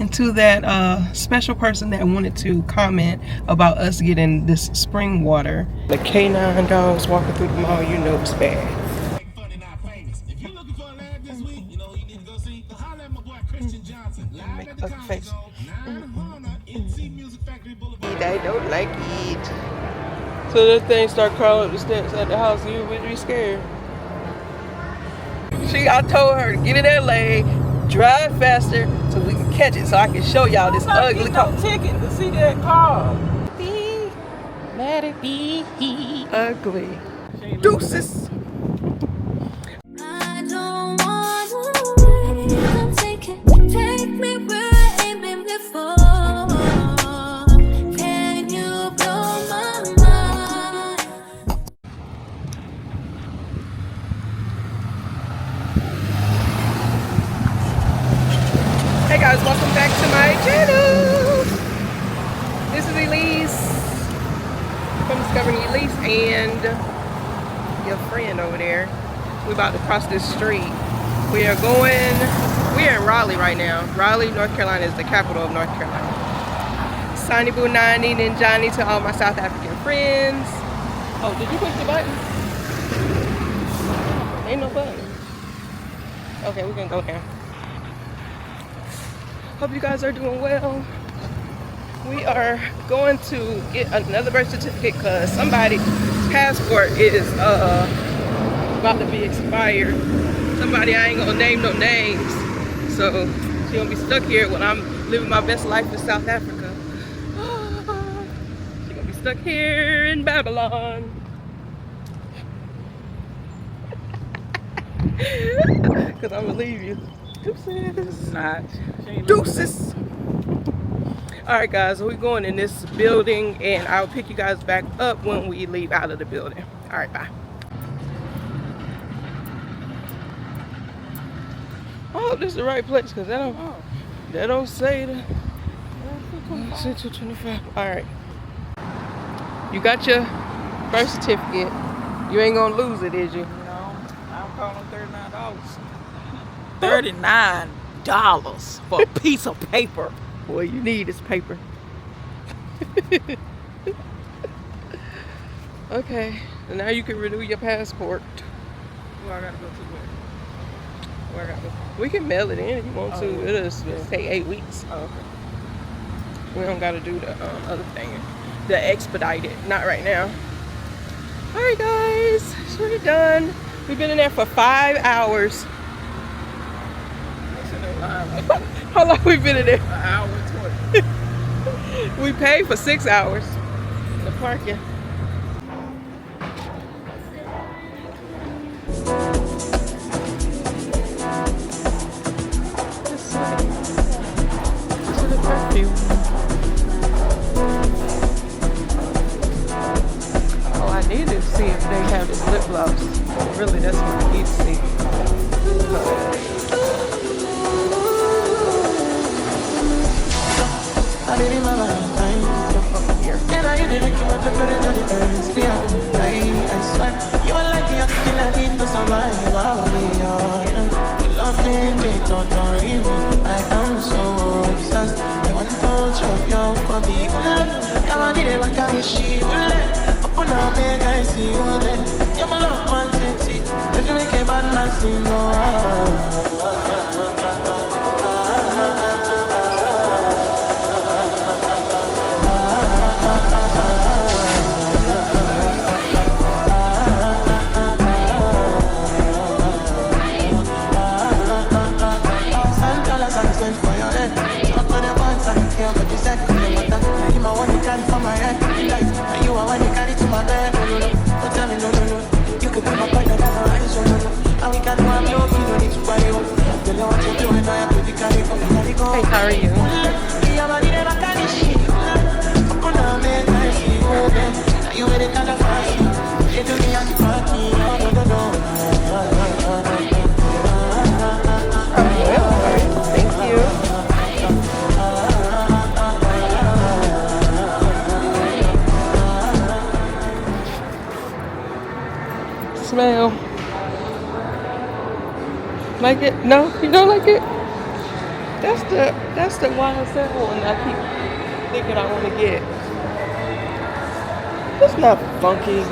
And to that special person that wanted to comment about us getting this spring water. The canine dogs walking through the mall, you know it's bad. If you're looking for a lab this week, you know you need to go see. Holler at my boy Christian Johnson. Live at the comedy show, 900 NC Music Factory Boulevard. I don't like it. So that thing start crawling up the steps at the house, you would be scared. I told her to get in that lane, drive faster so we can catch it, so I can show y'all this ugly car. Ticket to see that car. Let it be ugly. Deuces. I don't wanna wait. Come take me where I ain't been before. Can you blow my mind? Hey guys, welcome back to my channel. This is Elise from Discovering Elise and your friend over there. We're about to cross this street. We're in Raleigh right now. Raleigh, North Carolina is the capital of North Carolina. Sonny Boo 90 and Johnny to all my South African friends. Oh, did you push the button? Ain't no button. Okay, we're gonna go now. Hope you guys are doing well. We are going to get another birth certificate because somebody's passport is about to be expired. Somebody, I ain't gonna name no names. So she gonna be stuck here when I'm living my best life in South Africa. She gonna be stuck here in Babylon. Cause I'm gonna leave you. Deuces. Not. Deuces. Alright guys, we're going in this building and I'll pick you guys back up when we leave out of the building. Alright, bye. I hope this is the right place because that don't say the 225. Alright. You got your birth certificate. You ain't gonna lose it, is you? No, I'm calling $39. $39 for a piece of paper. Boy, you need this paper. Okay, so now you can renew your passport. Where I gotta go to where? Where I gotta go? We can mail it in if you want to. Oh, It'll just take 8 weeks. Oh, okay. We don't got to do the other thing, the expedited. Not right now. All right, guys, so we're done. We've been in there for 5 hours. What's in the line? How long we been in there? An hour and 20. We paid for 6 hours. The parking. To the perfume. Oh, I need to see if they have this lip gloss. Really, that's what I need to see. I didn't know and I didn't keep up the good and the turns. I swear, you are like the oxygen I need to survive. You love me, don't worry me. I am so obsessed. I want to chop your body. I need it like I wish you would. Upon a bed, I see you there. You're my love, man, sexy. If you make a bad man sing, Hey, how are you? Thank you. Smell. Like it? No? You don't like it? That's the YSL one I keep thinking I want to get. It's not funky.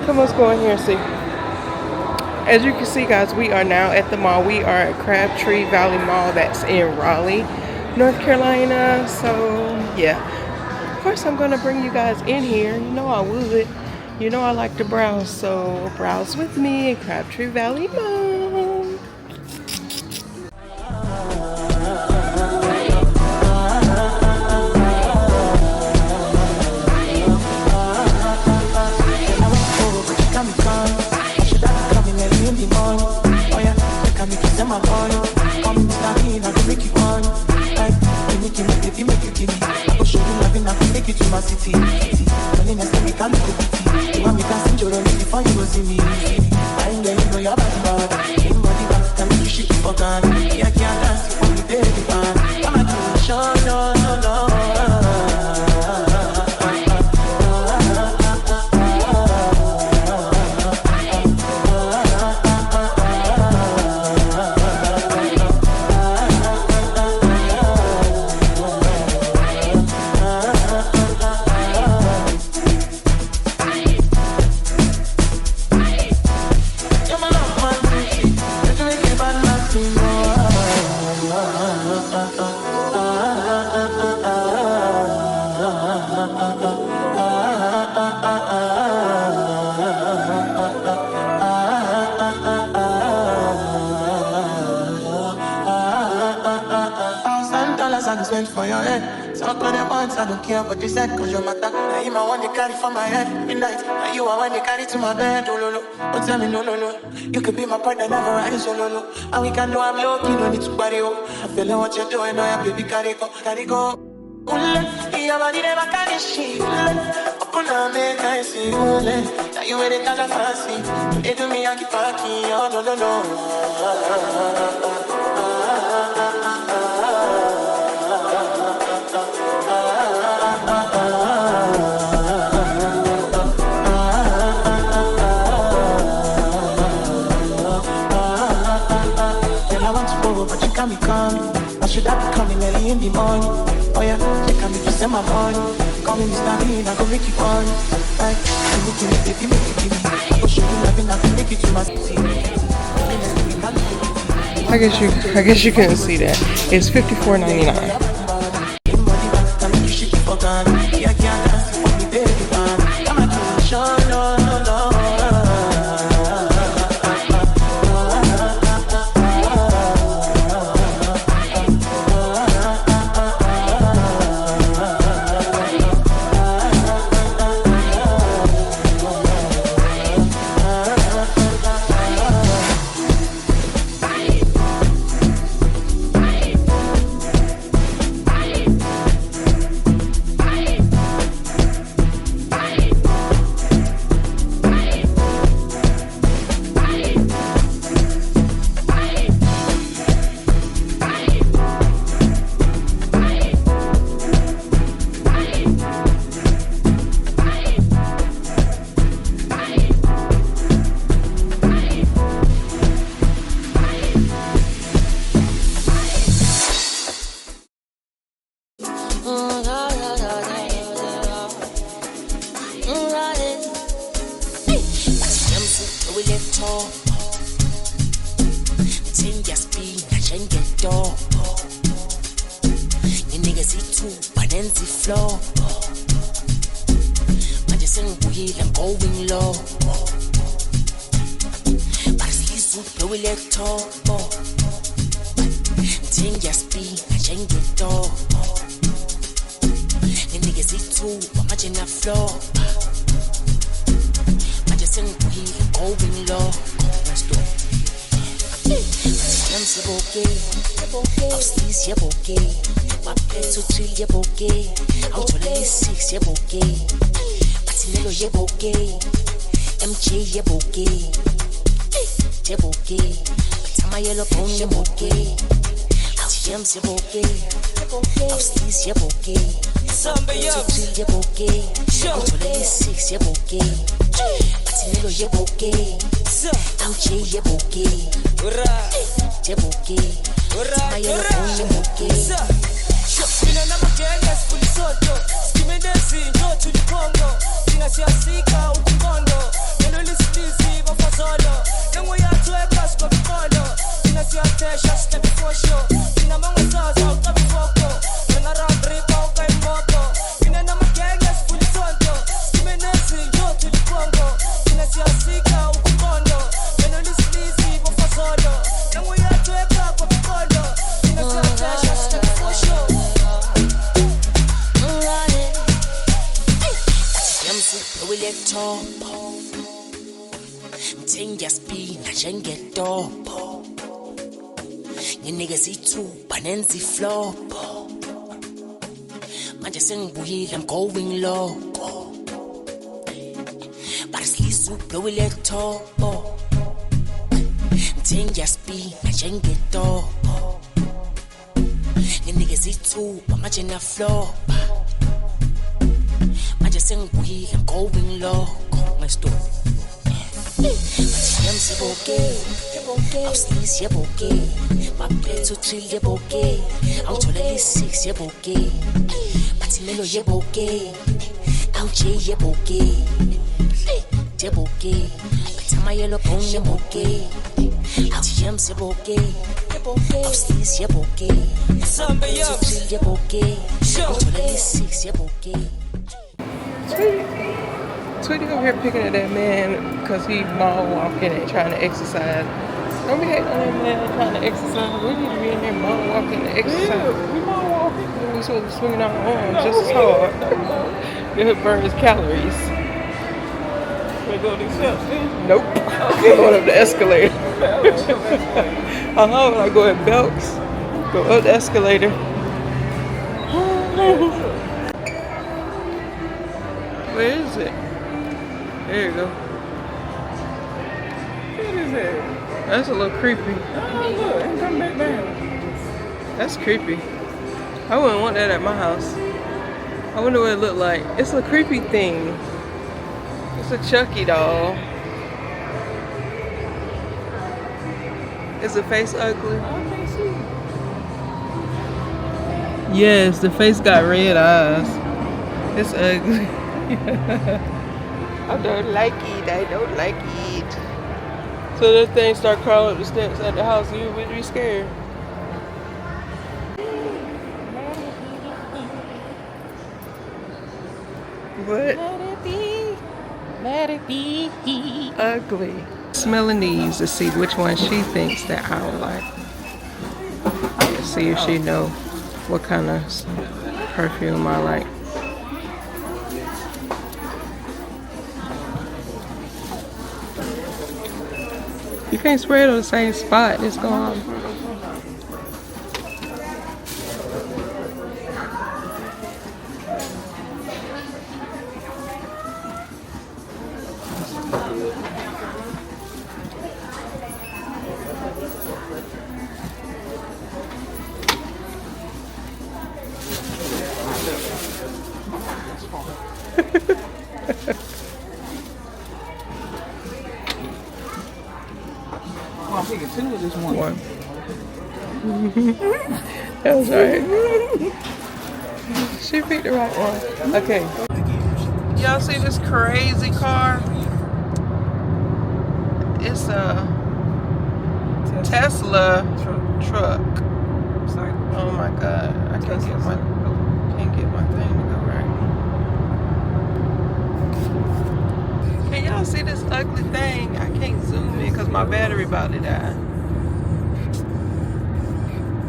Come, let's go in here and see. As you can see, guys, we are now at the mall. We are at Crabtree Valley Mall. That's in Raleigh, North Carolina. So yeah, of course I'm gonna bring you guys in here. You know I would. You know I like to browse, so browse with me at Crabtree Valley Mall. For your head, talk on the ones I don't care what you said, cause your matter. Now you my one they carry for my head, midnight. Now you are one they carry to my bed, oh no no. Don't tell me no no no. You could be my partner, never rise, oh no no. And we can do I'm low, you don't need to party, oh. I feel like what you're doing, oh yeah, baby, carry go, carry go. Yeah, body never carry shit. Now you ain't the kind of fancy. They do me, I keep packing, oh no no no. Can be coming. I should have been coming early in the morning. Oh yeah, they can be to send my money. Call me Mr. Bean, I go make you on. Like, make it, baby, make it, baby. I go show you loving, I can make it to my city. I guess you couldn't see that. It's $54.99. Ura, yellow phone in bouquet. Mina namagenge sifuna isoto Sime nezinto thuli Congo Thina siyasika ukungondo Lelo lisilisi bafazolo Nengu yathu ekhasi kwabikolo Thina siyathesha step for sure Thina mangasaza uqabi foko Mina rabripa ukayimoko Mina namagenge sifuna isoto Sime nezinto thuli Congo Thina siyasika ukungondo Lelo lisilisi bafazolo Nengu yathu ekhasi kwabikolo Thina siyathesha step for sure Topo Mthengi yaspina njengetopo Nginikeza ithuba nenza iflopo Manje sengibuyile I'm going loco Barisilisa ublowile topo Mthengi yaspina njengetopo Nginikeza ithuba manje naflopa Sengibuyile I'm going loco my story Bathi yamsiboke awusilisi yeboke maphetho 3 yeboke awutholela i6 yeboke bathi melo yeboke awuje yeboke yeboke bathi amayelo phone yeboke bathi yamsiboke awusilisi yeboke maphetho 3 yeboke awutholela i6 yeboke Tweety over here picking at that man because he mall walking and trying to exercise. Don't be hating on that man trying to exercise. We need to be in there mall walking and exercise. Yeah, we mall walking. We supposed to be swinging our arms just as hard. It burns calories. We go these steps, then? Nope. We're going up the escalator. When I go at Belks, go up the escalator. Where is it? There you go. What is that? That's a little creepy. Oh, look, and come back down. That's creepy. I wouldn't want that at my house. I wonder what it looked like. It's a creepy thing. It's a Chucky doll. Is the face ugly? I can't see. Yes, the face got red eyes. It's ugly. I don't like it. I don't like it. So this thing start crawling up the steps at the house, you would be scared. What? Let it be, let it be. Ugly. Smelling these to see which one she thinks that I would like. To see if she know what kind of perfume I like. You can't spray it on the same spot. It's gone. I'm picking 2 of this one. That was right. She picked the right one. Okay. Y'all see this crazy car? It's a Tesla truck. Oh my God! I can't get my thing to go right. Can y'all see this ugly thing? I can't zoom in because my battery about to die.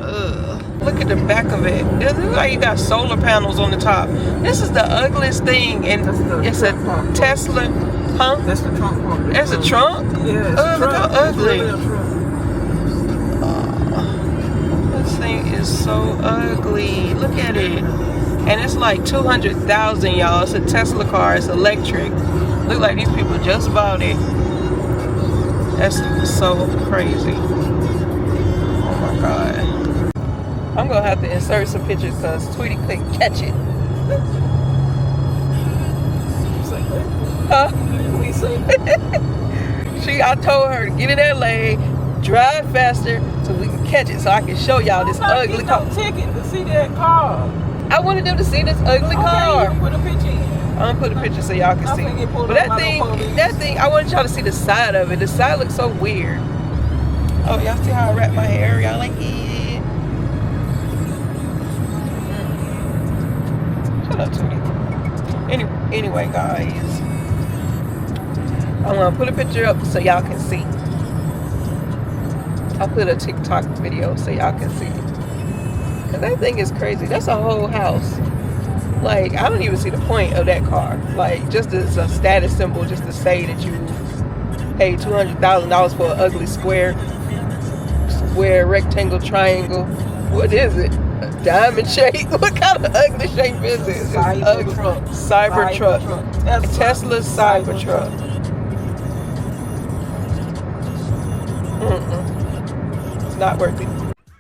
Ugh. Look at the back of it. It looks like you got solar panels on the top. This is the ugliest thing, and it's a Tesla. Huh? That's the trunk part. That's a trunk? Yeah. Oh, look how ugly. This thing is so ugly. Look at it. And it's like 200,000, y'all. It's a Tesla car. It's electric. Look like these people just bought it. That's so crazy. Oh my God. I'm gonna have to insert some pictures because Tweety couldn't catch it. Huh? I told her to get in that lane, drive faster, so we can catch it, so I can show y'all this ugly car. Ticket to see that car. I wanted them to see this ugly car. Okay, you put a picture in. I'm gonna put a picture so y'all can see. But that thing, I wanted y'all to see the side of it. The side looks so weird. Oh, y'all see how I wrap my hair? Y'all like it? Shut up, Tootie. Anyway, guys, I'm gonna put a picture up so y'all can see. I'll put a TikTok video so y'all can see. Cause that thing is crazy. That's a whole house. Like, I don't even see the point of that car. Like, just as a status symbol, just to say that you paid $200,000 for an ugly square, rectangle, triangle. What is it? A diamond shape? What kind of ugly shape is it? It's ugly. Cybertruck. Tesla Cybertruck. It's not worth it.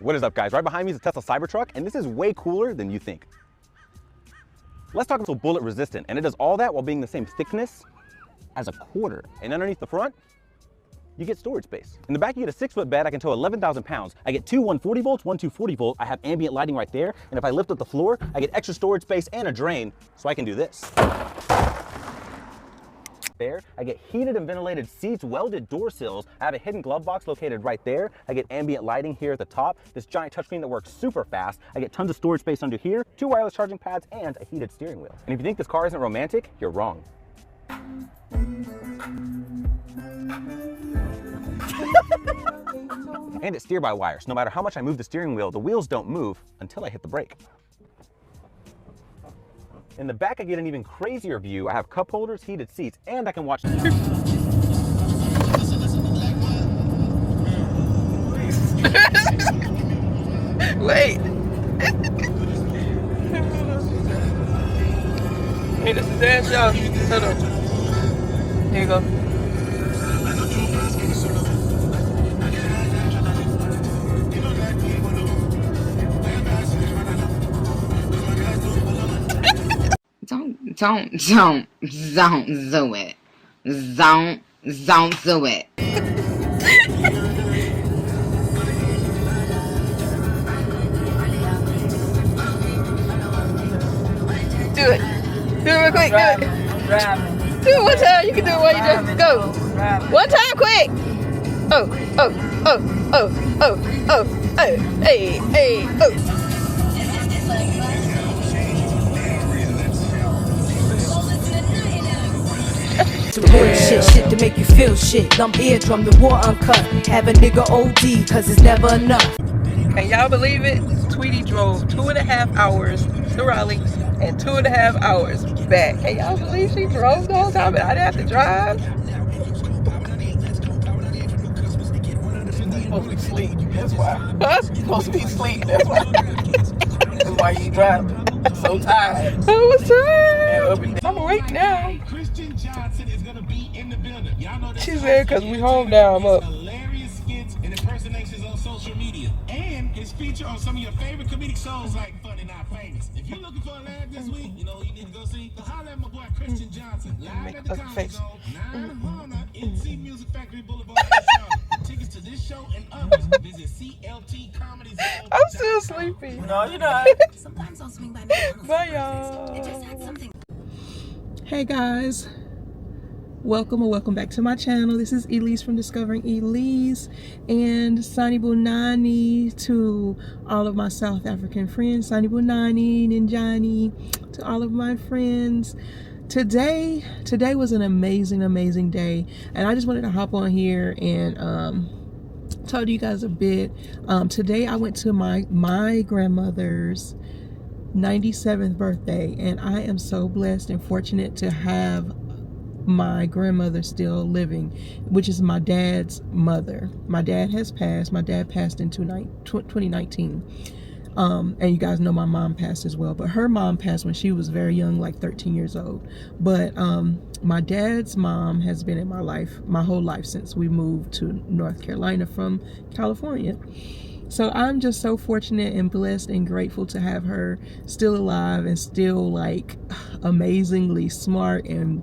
What is up, guys? Right behind me is a Tesla Cybertruck, and this is way cooler than you think. Let's talk about bullet resistant, and it does all that while being the same thickness as a quarter. And underneath the front, you get storage space. In the back, you get a 6-foot bed. I can tow 11,000 pounds. I get two 140 volts, one 240 volt. I have ambient lighting right there. And if I lift up the floor, I get extra storage space and a drain, so I can do this. There, I get heated and ventilated seats, welded door sills. I have a hidden glove box located right there. I get ambient lighting here at the top. This giant touchscreen that works super fast. I get tons of storage space under here, 2 wireless charging pads, and a heated steering wheel. And if you think this car isn't romantic, you're wrong. And it's steer-by-wire, so no matter how much I move the steering wheel, the wheels don't move until I hit the brake. In the back, I get an even crazier view. I have cup holders, heated seats, and I can watch. Wait. Hey, this is dash, y'all. Hold on. Here you go. Don't do it. Don't do it. Do it. Do it real quick. Do it. Do it one time. You can do it while you just go. One time, quick. Oh. Hey. Oh. Shit to make you feel shit. Dumb eardrum, the war uncut. Have a nigga OD, cause it's never enough. Can y'all believe it? Tweety drove 2.5 hours to Raleigh and 2.5 hours back. Can y'all believe she drove the whole time and I didn't have to drive? Supposed to be asleep. That's why. Huh? Supposed to be asleep. That's why. That's why you driving. So tired. I was tired. I'm awake now. Christian Johnson is gonna be in the building. Y'all know that. She said, "Cause we home now. I'm up." Hilarious skits and impersonations on social media, and his feature on some of your favorite comedic shows like Funny Not Famous. If you're looking for a laugh this week, you know you need to go see. So holla at my boy Christian Johnson live at the Comedy Zone, 900 NC Music Factory Boulevard. Tickets to this show and others. Visit CLT Comedy Zone. I'm still sleepy. No, you're not. Sometimes I'll swing by Bye, y'all. It just had something. Hey guys, welcome back to my channel. This is Elise from Discovering Elise, and Sani Bunani to all of my South African friends, Sani Bunani, Ninjani, to all of my friends. Today was an amazing day, and I just wanted to hop on here and tell you guys a bit. Today I went to my grandmother's 97th birthday, and I am so blessed and fortunate to have my grandmother still living, which is my dad's mother. My dad has passed. My dad passed in 2019. And you guys know my mom passed as well, but her mom passed when she was very young, like 13 years old. But my dad's mom has been in my life my whole life since we moved to North Carolina from California. So I'm just so fortunate and blessed and grateful to have her still alive and still like amazingly smart and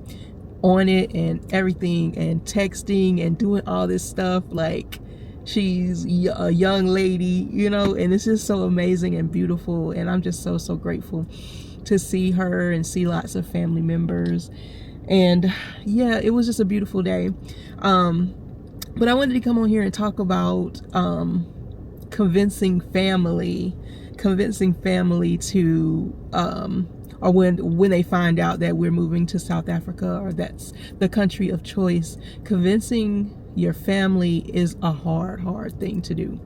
on it and everything and texting and doing all this stuff. Like, she's a young lady, you know, and it's just so amazing and beautiful. And I'm just so grateful to see her and see lots of family members. And yeah, it was just a beautiful day. But I wanted to come on here and talk about convincing family to or when they find out that we're moving to South Africa, or that's the country of choice. Convincing your family is a hard thing to do.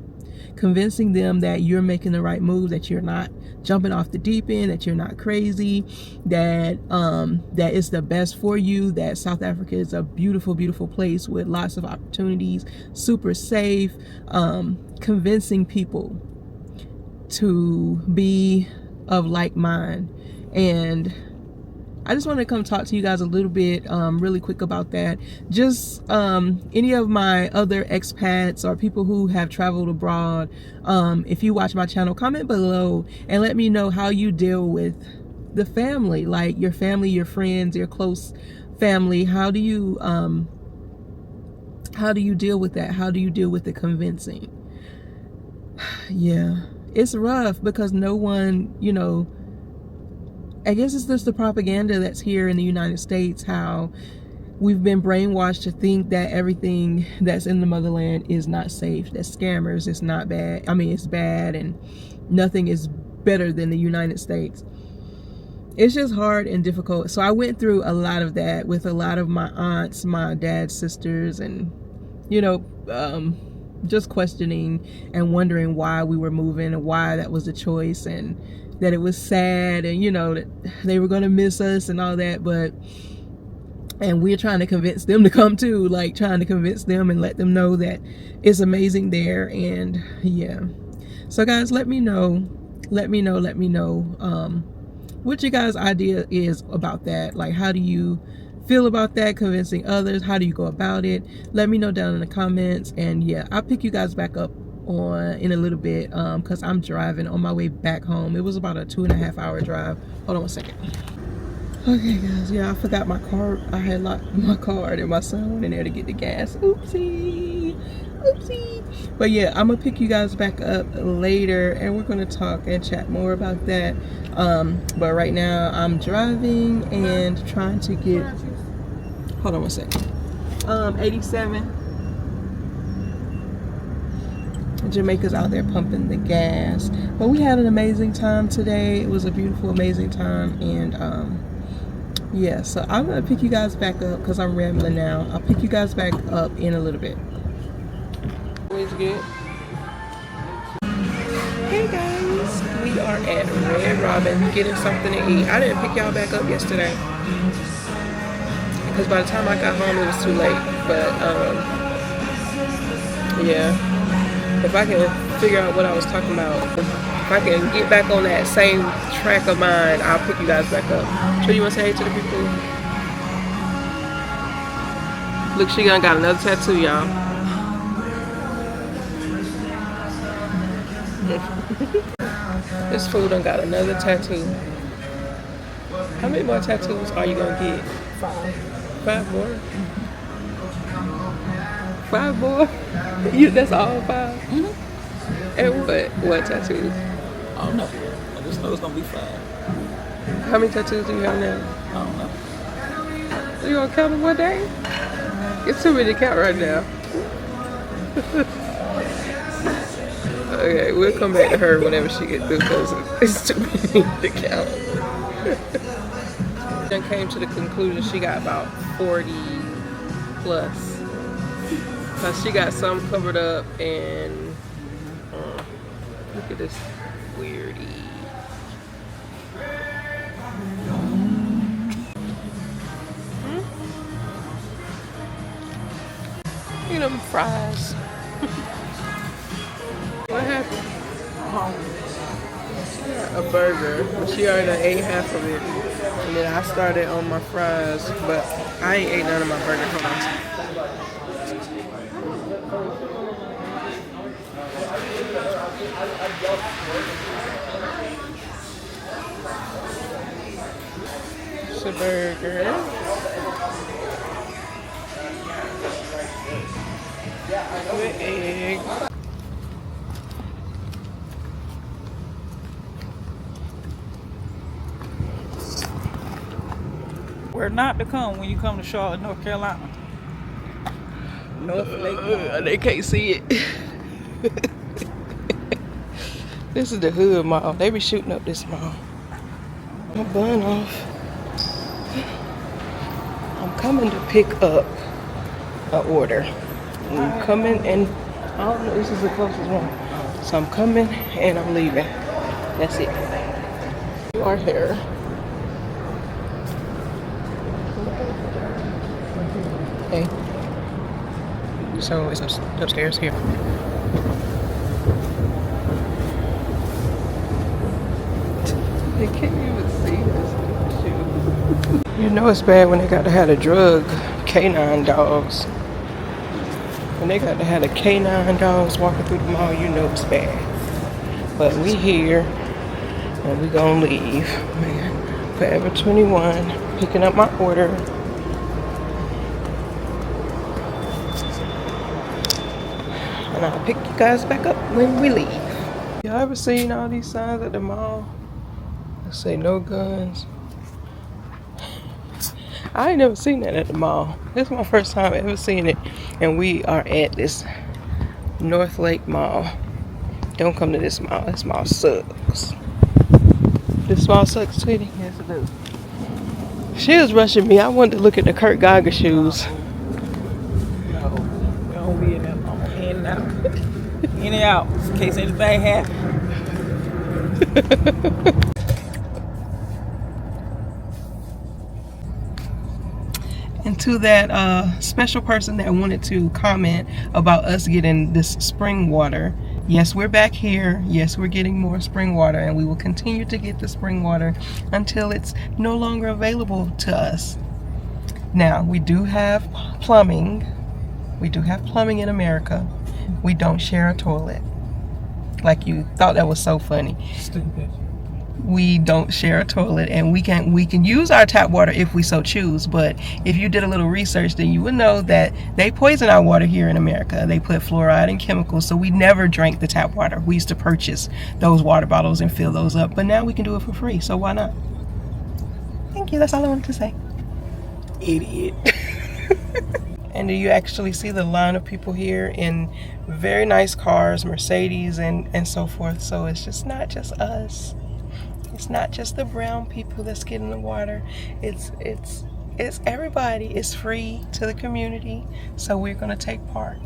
Convincing them that you're making the right move, that you're not jumping off the deep end, that you're not crazy, that that it's the best for you, that South Africa is a beautiful place with lots of opportunities, super safe. Convincing people to be of like mind. And I just want to come talk to you guys a little bit really quick about that. Just any of my other expats or people who have traveled abroad, if you watch my channel, comment below and let me know how you deal with the family, like your family, your friends, your close family. How do you deal with that? How do you deal with the convincing? Yeah, it's rough because no one, you know, I guess it's just the propaganda that's here in the United States, how we've been brainwashed to think that everything that's in the motherland is not safe, that scammers, it's not bad. I mean, it's bad and nothing is better than the United States. It's just hard and difficult. So I went through a lot of that with a lot of my aunts, my dad's sisters, and, you know, just questioning and wondering why we were moving and why that was a choice, and that it was sad, and, you know, that they were going to miss us and all that. But, and we're trying to convince them to come too, like trying to convince them and let them know that it's amazing there. And yeah, so guys, let me know what your guys' idea is about that. Like, how do you feel about that, convincing others? How do you go about it? Let me know down in the comments. And yeah, I'll pick you guys back up in a little bit because I'm driving on my way back home. It was about a 2.5 hour drive. Hold on 1 second. Okay guys, yeah, I forgot my car. I had locked my card and my son went in there to get the gas. Oopsie. But yeah, I'm gonna pick you guys back up later and we're gonna talk and chat more about that. But right now I'm driving and trying to get, hold on 1 second. 87. Jamaica's out there pumping the gas. But we had an amazing time today. It was a beautiful, amazing time. And yeah, so I'm gonna pick you guys back up because I'm rambling now. I'll pick you guys back up in a little bit. Always good. Hey guys, we are at Red Robin getting something to eat. I didn't pick y'all back up yesterday because by the time I got home it was too late. But yeah. If I can figure out what I was talking about, if I can get back on that same track of mine, I'll pick you guys back up. So you want to say hey to the people? Look, she done got another tattoo, y'all. This fool done got another tattoo. How many more tattoos are you gonna get? 5 more? 5 more? That's all 5? Mm-hmm. And what tattoos? I don't know. I just know it's gonna be 5. How many tattoos do you have now? I don't know. You gonna count them one day? It's too many to count right now. Okay, we'll come back to her whenever she gets through because it's too many to count. Then came to the conclusion she got about 40 plus. Cause she got some covered up and look at this weirdie. Look at them fries. What happened? She got a burger, but she already ate half of it. And then I started on my fries, but I ain't ate none of my burger. Hold on. It's a burger. With egg. Where not to come when you come to Charlotte, North Carolina. Northlake. They can't see it. This is the hood mall. They be shooting up this mall. My bun off. I'm coming to pick up an order. I'm coming and I don't know, this is the closest one. So I'm coming and I'm leaving. That's it. You are here. Hey. So it's upstairs here. They can't even see this. You know it's bad when they got to have the drug canine dogs. When they got to have the canine dogs walking through the mall, you know it's bad. But we here and we gonna leave. Man, Forever 21, picking up my order. And I'll pick you guys back up when we leave. Y'all ever seen all these signs at the mall that say no guns? I ain't never seen that at the mall. This is my first time ever seeing it. And we are at this Northlake mall. Don't come to this mall. This mall sucks. This mall sucks, sweetie? Yes, it does. She was rushing me. I wanted to look at the Kurt Geiger shoes. No, we don't be in that long. In and out. In and out. In case anything happens. And to that special person that wanted to comment about us getting this spring water, yes, we're back here. Yes, we're getting more spring water, and we will continue to get the spring water until it's no longer available to us. Now, we do have plumbing. We do have plumbing in America. We don't share a toilet. Like you thought that was so funny. Stupid. We don't share a toilet, and we can use our tap water if we so choose. But if you did a little research, then you would know that they poison our water here in America. They put fluoride and chemicals, so we never drank the tap water. We used to purchase those water bottles and fill those up, but now we can do it for free, so why not? Thank you. That's all I wanted to say. Idiot. And do you actually see the line of people here in very nice cars, Mercedes and so forth? So it's just not just us. It's not just the brown people that's getting the water. It's everybody. It's free to the community, so we're gonna take part.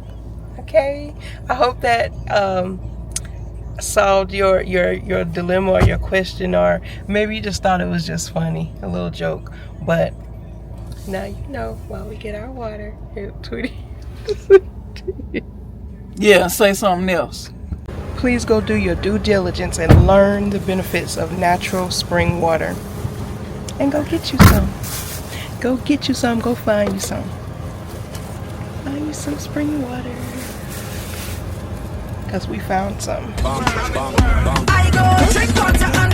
Okay. I hope that solved your dilemma or your question, or maybe you just thought it was just funny, a little joke. But now you know why we get our water. Here, Tweety. Yeah, say something else. Please go do your due diligence and learn the benefits of natural spring water. And go get you some. Go get you some. Go find you some. Find you some spring water. Because we found some. I go drink water and